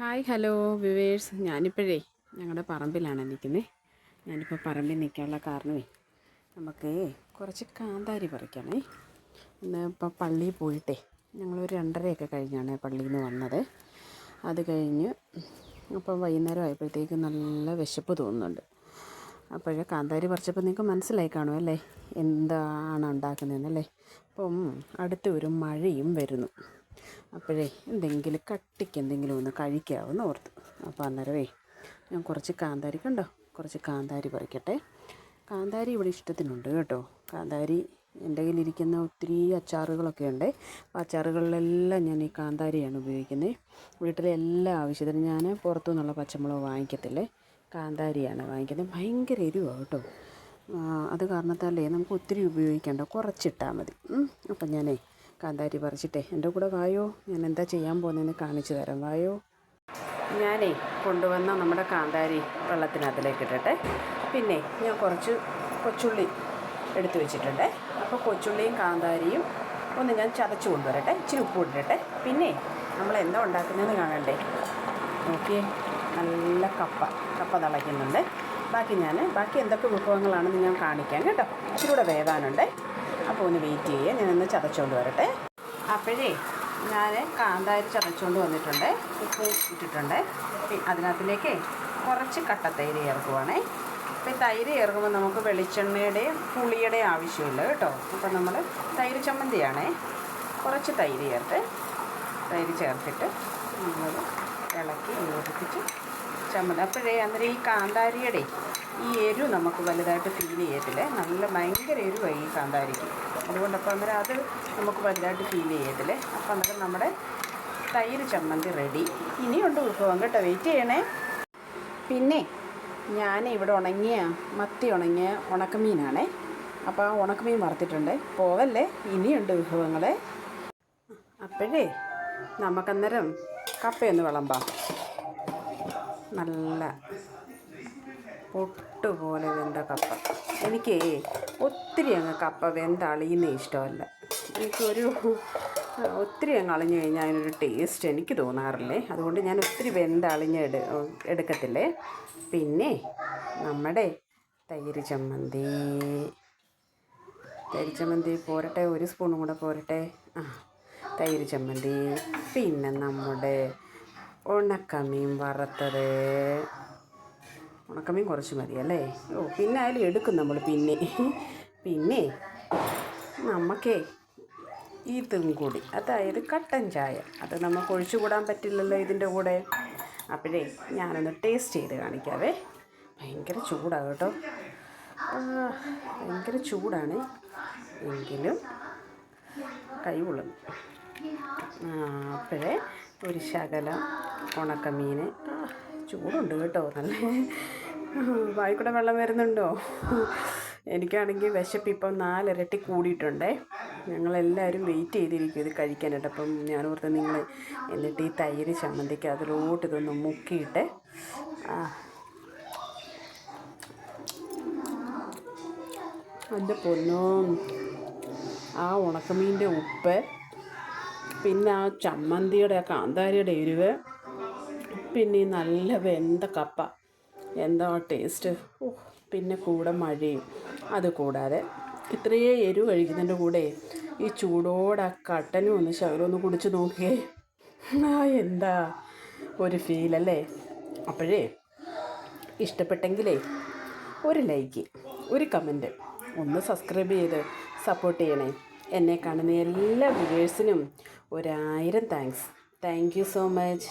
Hi hello viewers. ഞാനിപ്പോഴേ ഞങ്ങളുടെ പറമ്പിലാണ് നിൽക്കുന്നത്. ഞാനിപ്പോൾ പറമ്പിൽ നിൽക്കാനുള്ള കാരണമേ നമുക്ക് കുറച്ച് കാന്താരി പറിക്കണേ. ഇന്ന് ഇപ്പോൾ പള്ളിയിൽ പോയിട്ടേ ഞങ്ങളൊരു 2:30 കഴിഞ്ഞാണ് പള്ളിയിൽ നിന്ന് വന്നത്. അത് കഴിഞ്ഞ് അപ്പം വൈകുന്നേരം ആയപ്പോഴത്തേക്ക് നല്ല വിശപ്പ് തോന്നുന്നുണ്ട്. അപ്പോഴേ കാന്താരി പറിച്ചപ്പോൾ നിങ്ങൾക്ക് മനസ്സിലായി കാണുമല്ലേ എന്താണ് ഉണ്ടാക്കുന്നതെന്നല്ലേ. അപ്പം അടുത്ത ഒരു മഴയും വരുന്നു. അപ്പോഴേ എന്തെങ്കിലും കട്ടിക്ക് എന്തെങ്കിലും ഒന്ന് കഴിക്കാമെന്ന് ഓർത്തു. അപ്പോൾ അന്നേരമേ ഞാൻ കുറച്ച് കാന്താരി കണ്ടോ, കുറച്ച് കാന്താരി പറിക്കട്ടെ. കാന്താരി ഇവിടെ ഇഷ്ടത്തിനുണ്ട് കേട്ടോ. കാന്താരി എൻ്റെ കയ്യിലിരിക്കുന്ന ഒത്തിരി അച്ചാറുകളൊക്കെ ഉണ്ട്. അച്ചാറുകളിലെല്ലാം ഞാൻ ഈ കാന്താരിയാണ് ഉപയോഗിക്കുന്നത്. വീട്ടിലെ എല്ലാ ആവശ്യത്തിനും ഞാൻ പുറത്തു നിന്നുള്ള പച്ചമുളക് വാങ്ങിക്കത്തില്ലേ, കാന്താരിയാണ് വാങ്ങിക്കുന്നത്. ഭയങ്കര എരിവാണ് കേട്ടോ. അത് കാരണത്താലേ നമുക്ക് ഒത്തിരി ഉപയോഗിക്കേണ്ട, കുറച്ചിട്ടാൽ മതി. അപ്പം ഞാനേ കാന്താരി പറിച്ചിട്ടേ എൻ്റെ കൂടെ വായോ, ഞാൻ എന്താ ചെയ്യാൻ പോകുന്നതെന്ന് കാണിച്ചു തരാം. വായോ. ഞാനേ കൊണ്ടുവന്ന നമ്മുടെ കാന്താരി വെള്ളത്തിനകത്തിലേക്ക് ഇട്ടട്ടെ. പിന്നെ ഞാൻ കുറച്ച് കൊച്ചുള്ളി എടുത്തു വെച്ചിട്ടുണ്ട്. അപ്പോൾ കൊച്ചുള്ളിയും കാന്താരിയും ഒന്ന് ഞാൻ ചതച്ച് കൊണ്ടുവരട്ടെ. ഇച്ചിരി ഉപ്പ് ഇട്ടിട്ടെ. പിന്നെ നമ്മൾ എന്താ ഉണ്ടാക്കുന്നതെന്ന് കാണണ്ടേ. നോക്കിയേ, നല്ല കപ്പ തിളയ്ക്കുന്നുണ്ട്. ബാക്കി എന്തൊക്കെ വിഭവങ്ങളാണെന്ന് ഞാൻ കാണിക്കാം കേട്ടോ. ഇച്ചിരി കൂടെ വേവാനുണ്ട്. അപ്പോൾ ഒന്ന് വെയിറ്റ് ചെയ്യുക, ഞാനൊന്ന് ചതച്ചുകൊണ്ട് വരട്ടെ. അപ്പോഴേ ഞാൻ കാന്താരി ചതച്ചുകൊണ്ട് വന്നിട്ടുണ്ട്, ഉപ്പ് ഇട്ടിട്ടുണ്ട്. അതിനകത്തിലേക്ക് കുറച്ച് കട്ടത്തൈര് ചേർക്കുവാണേ. അപ്പോൾ തൈര് ചേർക്കുമ്പോൾ നമുക്ക് വെളിച്ചെണ്ണയുടെയും പുളിയുടെയും ആവശ്യമില്ല കേട്ടോ. അപ്പോൾ നമ്മൾ തൈര് ചമ്മന്തിയാണേ. കുറച്ച് തൈര് ചേർത്തിട്ട് നമ്മൾ ഇളക്കി യോജിപ്പിച്ച് ചമ്മന്തി. അപ്പോഴേ അന്നേരം ഈ കാന്താരിയുടെ ഈ എരിവ് നമുക്ക് വലുതായിട്ട് ഫീൽ ചെയ്യത്തില്ലേ. ഭയങ്കര എരിവായി ഈ കാന്താരിക്ക്. അതുകൊണ്ടപ്പോൾ അന്നേരം അത് നമുക്ക് വലുതായിട്ട് ഫീൽ ചെയ്യത്തില്ലേ. അപ്പോൾ അന്നേരം നമ്മുടെ തൈര് ചമ്മന്തി റെഡി. ഇനിയുണ്ട് വിഭവം കേട്ടോ, വെയിറ്റ് ചെയ്യണേ. പിന്നെ ഞാൻ ഇവിടെ ഉണങ്ങിയ ഉണക്കമീനാണേ. അപ്പോൾ ആ ഉണക്കമീൻ വറുത്തിട്ടുണ്ട്. പോവല്ലേ, ഇനിയുണ്ട് വിഭവങ്ങളെ. അപ്പോഴേ നമുക്കന്നേരം കപ്പയൊന്ന് വിളമ്പാം. നല്ല പൊട്ടുപോലെ വെന്ത കപ്പ. എനിക്ക് ഒത്തിരി അങ്ങ് കപ്പ വെന്തളിയുന്ന ഇഷ്ടമല്ല. ഒത്തിരി അങ്ങ് അളിഞ്ഞു കഴിഞ്ഞാൽ അതിനൊരു ടേസ്റ്റ് എനിക്ക് തോന്നാറില്ലേ. അതുകൊണ്ട് ഞാൻ ഒത്തിരി വെന്തളിഞ്ഞ് എടുക്കത്തില്ലേ. പിന്നെ നമ്മുടെ തൈര് ചമ്മന്തി പോരട്ടെ, ഒരു സ്പൂണും കൂടെ പോരട്ടെ. തൈര് ചമ്മന്തി. പിന്നെ നമ്മുടെ ഉണക്കമീൻ വറുത്തത്. ഉണക്കമീൻ കുറച്ച് മതിയല്ലേ. പിന്നെ അതിൽ എടുക്കും നമ്മൾ. പിന്നെ നമുക്കേ ഇതും കൂടി, അതായത് കട്ടൻ ചായ. അത് നമുക്ക് ഒഴിച്ചുകൂടാൻ പറ്റില്ലല്ലോ ഇതിൻ്റെ കൂടെ. അപ്പോഴേ ഞാനൊന്ന് ടേസ്റ്റ് ചെയ്ത് കാണിക്കാവേ. ഭയങ്കര ചൂടാണ് കേട്ടോ, ഭയങ്കര ചൂടാണ്. എങ്കിലും കൈകൊള്ളും. അപ്പോഴേ ഒരു ശകലം ഉണക്കമീൻ. ചൂടുണ്ട് കേട്ടോ, നല്ല വായിക്കൂടെ വെള്ളം വരുന്നുണ്ടോ. എനിക്കാണെങ്കിൽ വിശപ്പ് ഇപ്പം 4 ഇരട്ടി കൂടിയിട്ടുണ്ടേ. ഞങ്ങളെല്ലാവരും വെയിറ്റ് ചെയ്തിരിക്കും ഇത് കഴിക്കാനായിട്ട്. അപ്പം ഞാൻ ഓർത്ത് എന്നിട്ട് ഈ തൈര് ചമ്മന്തിക്ക് അതിലോട്ട് ഇതൊന്ന് മുക്കിയിട്ട് എൻ്റെ പൊന്നോ, ആ ഉണക്കമീൻ്റെ ഉപ്പ്, പിന്നെ ആ ചമ്മന്തിയുടെ ആ കാന്താരിയുടെ എരിവ്, പിന്നെ ഈ നല്ല വെന്ത കപ്പ, എന്താ ടേസ്റ്റ്. പിന്നെ കൂടെ മഴയും. അതുകൂടാതെ ഇത്രയേ എരിവ് കഴിക്കുന്നതിൻ്റെ കൂടെ ഈ ചൂടോടെ ആ കട്ടനും ഒന്ന് ശകലമൊന്ന് കുടിച്ച് നോക്കിയേ. എന്താ ഒരു ഫീലല്ലേ. അപ്പോഴേ ഇഷ്ടപ്പെട്ടെങ്കിലേ ഒരു ലൈക്ക്, ഒരു കമൻറ്റ്, ഒന്ന് സബ്സ്ക്രൈബ് ചെയ്ത് സപ്പോർട്ട് ചെയ്യണേ. എന്നെ കാണുന്ന എല്ലാ വ്യൂവേഴ്സിനും 1000 thanks. Thank you so much.